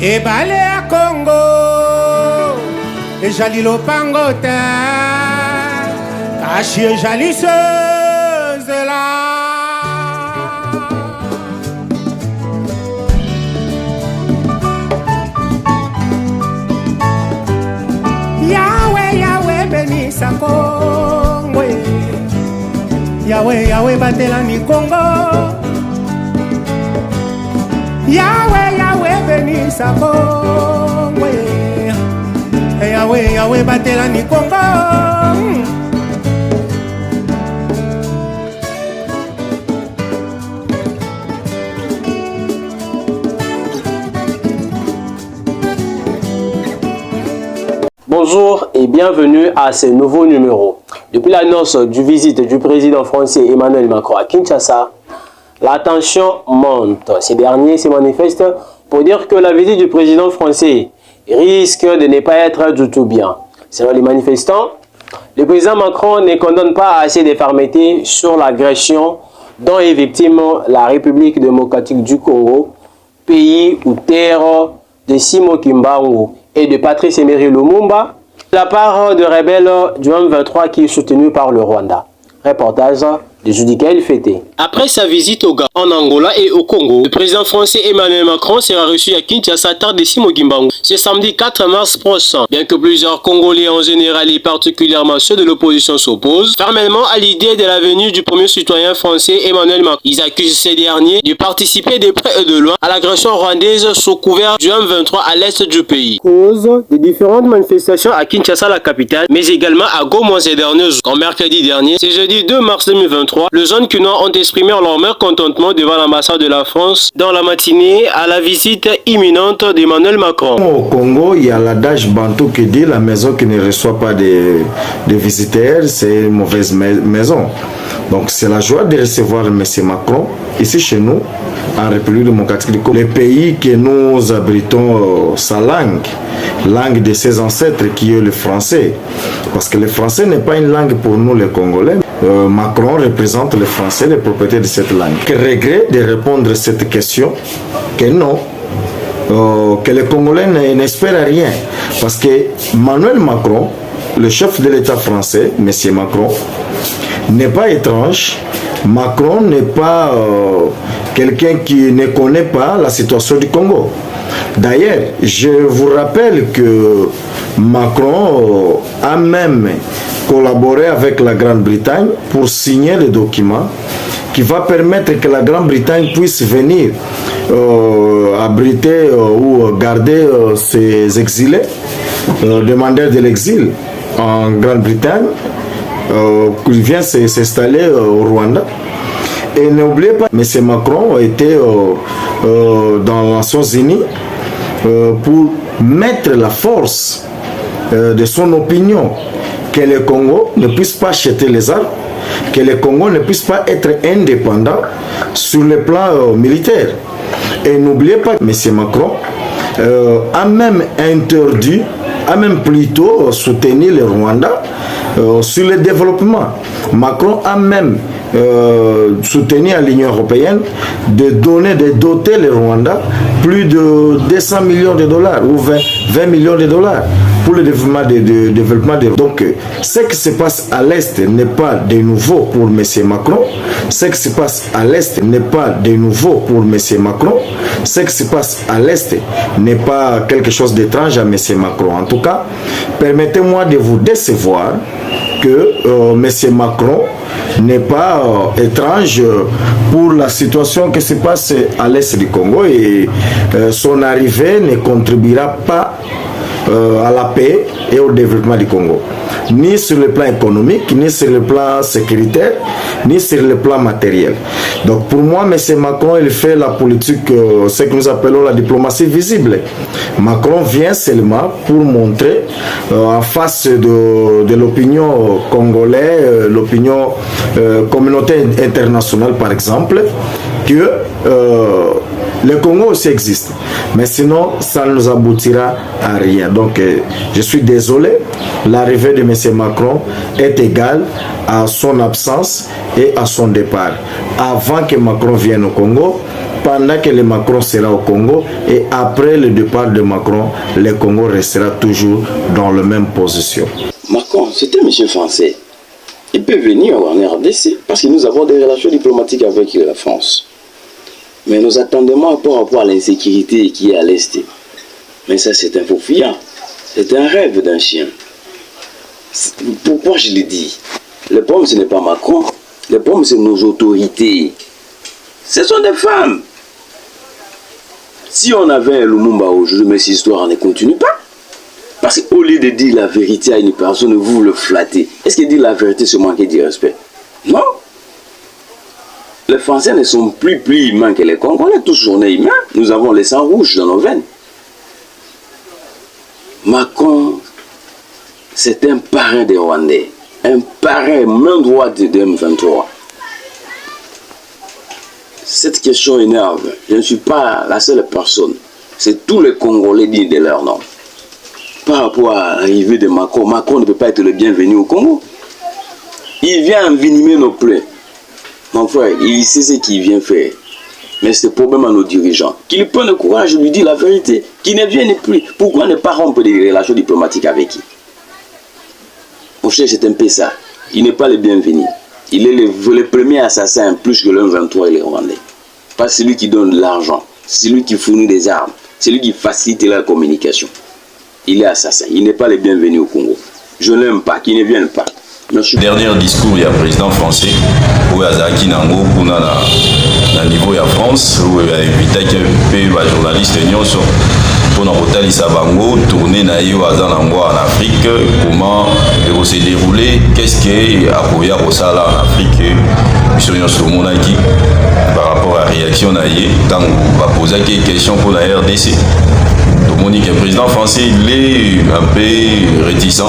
ebale ya Congo ejali lopangota kashi ejali sezela Yahweh Yahweh benisa Congo Yahweh Yahweh batela ni Congo Yahweh Yahweh benisa Congo Yahweh Yahweh batela ni Congo Bonjour et bienvenue à ce nouveau numéro. Depuis l'annonce du visite du président français Emmanuel Macron à Kinshasa, la tension monte. Ces derniers se manifestent pour dire que la visite du président français risque de ne pas être du tout bien. Selon les manifestants, le président Macron ne condamne pas assez de fermeté sur l'agression dont est victime la République démocratique du Congo, pays ou terre de Simon Kimbangu et de Patrice Emery Lumumba, de la part de rebelles du M23 qui est soutenu par le Rwanda. Reportage de Judicaël Fété. Après sa visite au Gabon, en Angola et au Congo, le président français Emmanuel Macron sera reçu à Kinshasa tard de Simon Kimbangu ce samedi 4 mars prochain. Bien que plusieurs Congolais en général et particulièrement ceux de l'opposition s'opposent fermement à l'idée de la venue du premier citoyen français Emmanuel Macron, ils accusent ces derniers de participer de près et de loin à l'agression rwandaise sous couvert du M23 à l'est du pays. Cause des différentes manifestations à Kinshasa, la capitale, mais également à Goma ces derniers jours. Comme mercredi dernier, c'est jeudi 2 mars 2023, les jeunes Kinois ont exprimé leur mécontentement devant l'ambassade de la France dans la matinée à la visite imminente d'Emmanuel Macron. Au Congo, il y a l'adage bantou qui dit la maison qui ne reçoit pas de visiteurs, c'est une mauvaise maison. Donc c'est la joie de recevoir M. Macron ici chez nous, en République démocratique du Congo. Le pays que nous abritons sa langue de ses ancêtres qui est le français. Parce que le français n'est pas une langue pour nous les Congolais. Macron représente le français, les propriétaires de cette langue. Quel regret de répondre à cette question que non, que les Congolais n'espèrent rien. Parce que Emmanuel Macron, le chef de l'État français, M. Macron, n'est pas étrange. Macron n'est pas quelqu'un qui ne connaît pas la situation du Congo. D'ailleurs, je vous rappelle que Macron a même collaboré avec la Grande-Bretagne pour signer le document qui va permettre que la Grande-Bretagne puisse venir abriter ou garder ses exilés, demandeurs de l'exil en Grande-Bretagne, qui vient s'installer au Rwanda. Et n'oubliez pas, M. Macron a été dans les Nations Unies pour mettre la force de son opinion que le Congo ne puisse pas acheter les armes, que le Congo ne puisse pas être indépendant sur le plan militaire. Et n'oubliez pas, M. Macron a même interdit, a même plutôt soutenu le Rwanda sur le développement. Macron a même soutenu à l'Union européenne de doter le Rwanda plus de 200 millions de dollars ou 20 millions de dollars pour le développement de. Donc, ce qui se passe à l'Est n'est pas de nouveau pour M. Macron. Ce qui se passe à l'Est n'est pas de nouveau pour M. Macron. Ce qui se passe à l'Est n'est pas quelque chose d'étrange à M. Macron. En tout cas, permettez-moi de vous décevoir que M. Macron n'est pas étrange pour la situation qui se passe à l'Est du Congo et son arrivée ne contribuera pas à la paix et au développement du Congo, ni sur le plan économique, ni sur le plan sécuritaire, ni sur le plan matériel. Donc pour moi, M. Macron, il fait la politique, ce que nous appelons la diplomatie visible. Macron vient seulement pour montrer en face de l'opinion congolaise, l'opinion communauté internationale par exemple, que le Congo aussi existe. Mais sinon, ça ne nous aboutira à rien. Donc, je suis désolé, l'arrivée de M. Macron est égale à son absence et à son départ. Avant que Macron vienne au Congo, pendant que le Macron sera au Congo et après le départ de Macron, le Congo restera toujours dans la même position. Macron, c'est un monsieur français. Il peut venir en RDC parce que nous avons des relations diplomatiques avec la France. Mais nous attendons par rapport à l'insécurité qui est à l'Est. Mais ça, c'est un faux fuyant. C'est un rêve d'un chien. Pourquoi je le dis? Le problème, ce n'est pas Macron. Le problème, c'est nos autorités. Ce sont des femmes. Si on avait un Lumumba aujourd'hui, mais cette histoire ne continue pas. Parce qu'au lieu de dire la vérité à une personne, vous le flattez. Est-ce que dire la vérité, c'est manquer de respect? Non. Les Français ne sont plus humains que les Congolais. Tous on est humains. Nous avons le sang rouge dans nos veines. Macron, c'est un parrain des Rwandais. Un parrain, main droite de M23. Cette question énerve. Je ne suis pas la seule personne. C'est tous les Congolais dignes de leur nom. Par rapport à l'arrivée de Macron, Macron ne peut pas être le bienvenu au Congo. Il vient envenimer nos plaies. Mon frère, il sait ce qu'il vient faire. Mais c'est le problème à nos dirigeants. Qu'ils prennent le courage de lui dire la vérité. Qu'ils ne viennent plus. Pourquoi ne pas rompre des relations diplomatiques avec qui? Mon cher, c'est un peu ça. Il n'est pas le bienvenu. Il est le premier assassin plus que le M23 et les Rwandais. Pas celui qui donne de l'argent. Celui qui fournit des armes. Celui qui facilite la communication. Il est assassin. Il n'est pas le bienvenu au Congo. Je ne l'aime pas. Qu'il ne vienne pas. Dernier discours, il y a un président français où il y a Zaki Nango pour le niveau de la France où il y a évité que les journalistes pour nous bango tourner en Afrique, comment il va se dérouler, qu'est-ce qui est à Sala en Afrique, par rapport à la réaction quand on va poser quelques questions pour la RDC. Monique, le président français, il est un peu réticent.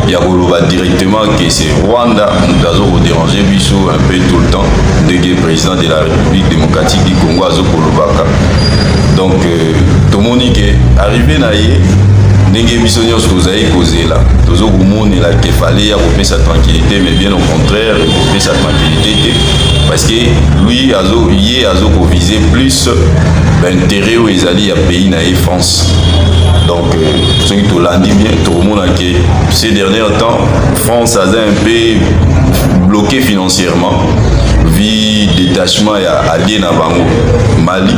Il y a directement que c'est Rwanda, nous avons dérangé Bissou un peu tout le temps, le président de la République démocratique du Congo, Azokolobaka. Donc, Monique est arrivé à Ndenge biso nyonso tozali kozela tozokomona la qu'il fallait sa tranquillité, mais bien au contraire sa tranquillité parce que lui azo viser plus l'intérêt où ezali ya pays na France. Donc ce qui tout l'a dit bien tout le monde que ces derniers temps France a un peu bloqué financièrement vie détachement à allié na bango Mali.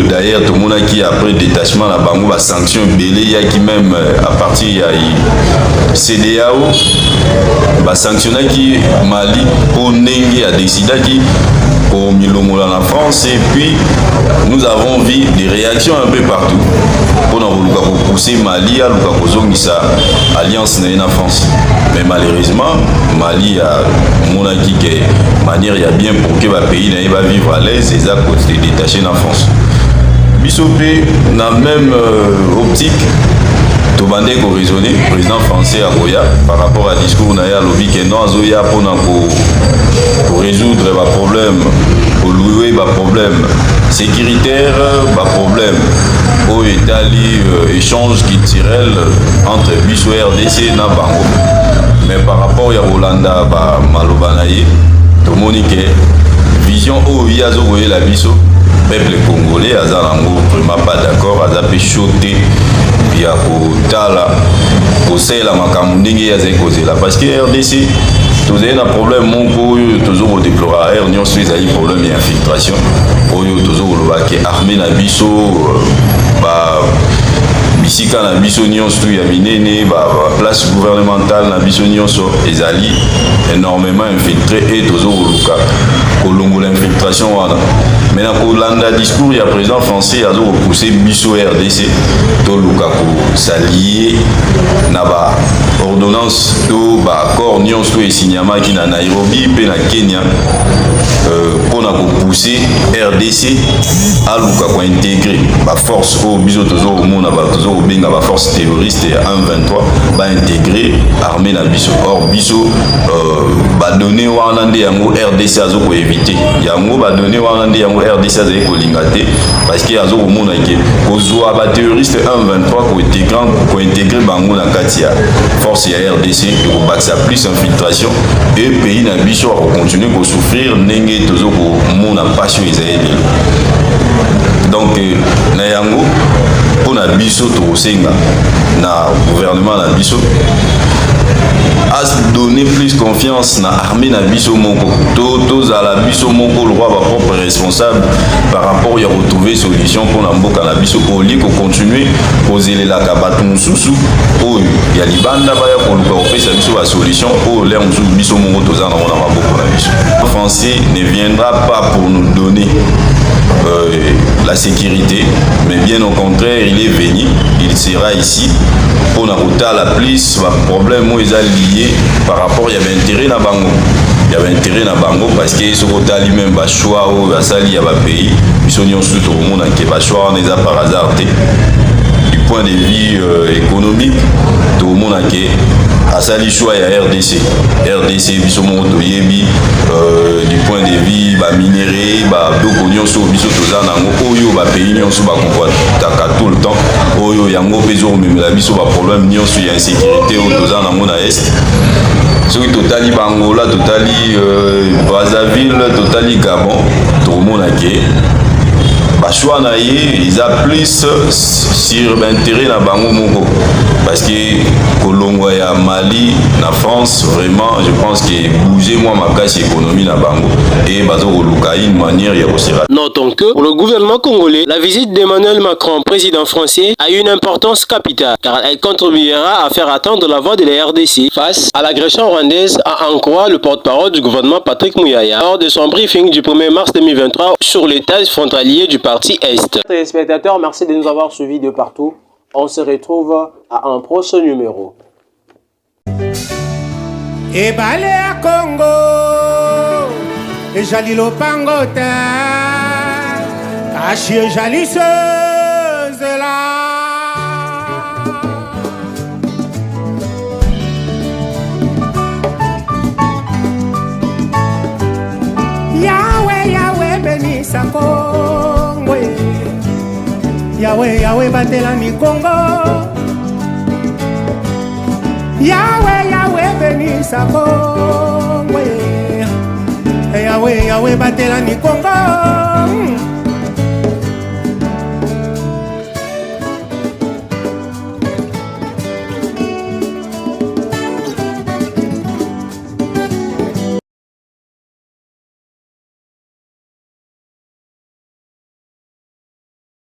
D'ailleurs, tout le monde qui après détachement la bango va sanction belé il y a qui même à partir de CDAO va sanctionner qui Mali pour Nengi a décidé qui pour Milomola en France et puis nous avons vu des réactions un peu partout pour pousser Mali à sa alliance en France. Mais malheureusement Mali a mon qui manière il y a bien pour que le pays va vivre à l'aise et ça côté détaché en France. Bissopé dans la même optique, tout le monde a raisonné, le président français a Goya par rapport à discours na ya lobby que non Zoya pour résoudre les problèmes, pour louer les problèmes sécuritaires, les problèmes au Italie échange culturel entre Bissou et RDC na Bango. Mais par rapport à Rolanda Malobanaye, tout le monde a vision où il y a la Bissou. Peuple congolais azalango vraiment pas d'accord azape choté ya kotala kosela makambo ndenge yazali kozela parce que RDC tozali na problème moko oyo tozokodéplora aire nyonso ezali problème ya infiltration oyo tozokoloba ke armée na biso bisika na biso nyonso ya minene place gouvernementale na biso nyonso ezali énormément infiltré et tozokoluka kolongola infiltration wana. Maintenant kolanda discours ya président français azo repousser biso RDC toluka ko s'allier na ba ordonnance to ba accord nyonso esignamaki na Nairobi pe na Kenya pour na ko pousser RDC à luka ko intégrer ba force au biso tozo mona ba tozo benga ba force terroriste ya M23 ba intégrer armée na biso. Or biso ba donner wana nde yango RDC azo ko éviter yango ba donner wana nde yango RDC azali kolinga te parce que azo komona ke kozwa ba terroriste M23 ko intégrer bango na kati ya force ya RDC ko bakisa plus infiltration et pays na biso a continuer ko souffrir ndenge tozo ko mona passion ezali lelo. Donc na yango pour na biso tosenga na gouvernement na biso à donner plus confiance na armée na biso moko tous à la biso moko le roi va propre responsable par rapport à retrouver solution pour na mboka na biso au lieu de continuer poser la kabatu mususu o ya libanda ba ya koluka opesa biso la solution pour l'air mususu biso moko toza na mona maboko na biso. Le français ne viendra pas pour nous donner la sécurité, mais bien au contraire, il est venu, il sera ici pour nous la plus problème où ils ont lié par rapport il y avait intérêt na bango. Il y avait intérêt na bango parce que ce côté lui-même va choix au va sali ya ba pays, ils sont tous tout le monde qui va choix on les a par hasard du point de vue économique tout le monde qui asali choix ya RDC biso moto yebi du point de vue ba minéré ba doko nyonso biso toza nango oyo ba pays nyonso ba konvoitaka tout le temps oyo yango pezo memela biso ba problème nyonso ya insécurité oyo toza nango na est soki totali bangola totali Brazzaville totali Gabon tomonake choix na ye ils a plus sur l'intérêt na bango moko parce que kolongo ya Mali na France vraiment je pense que bouger moi ma casse économie na bango et bazo koluka une manière ya osira. Notons que pour le gouvernement congolais la visite d'Emmanuel Macron président français a une importance capitale car elle contribuera à faire attendre la voix de la RDC face à l'agression rwandaise, a en croire le porte-parole du gouvernement Patrick Muyaya lors de son briefing du 1er mars 2023 sur l'état frontalier du parti Est. Téléspectateurs, merci de nous avoir suivis de partout. On se retrouve à un prochain numéro. Et balé à Congo, et jali lopangota, caché jalisseuse là. Yahweh, Yahweh, béni sa Congo. Yahweh, Yahweh, batela mi Congo. Yahweh, Yahweh, béni sa Congo. Yahweh, Yahweh, batela mi Congo.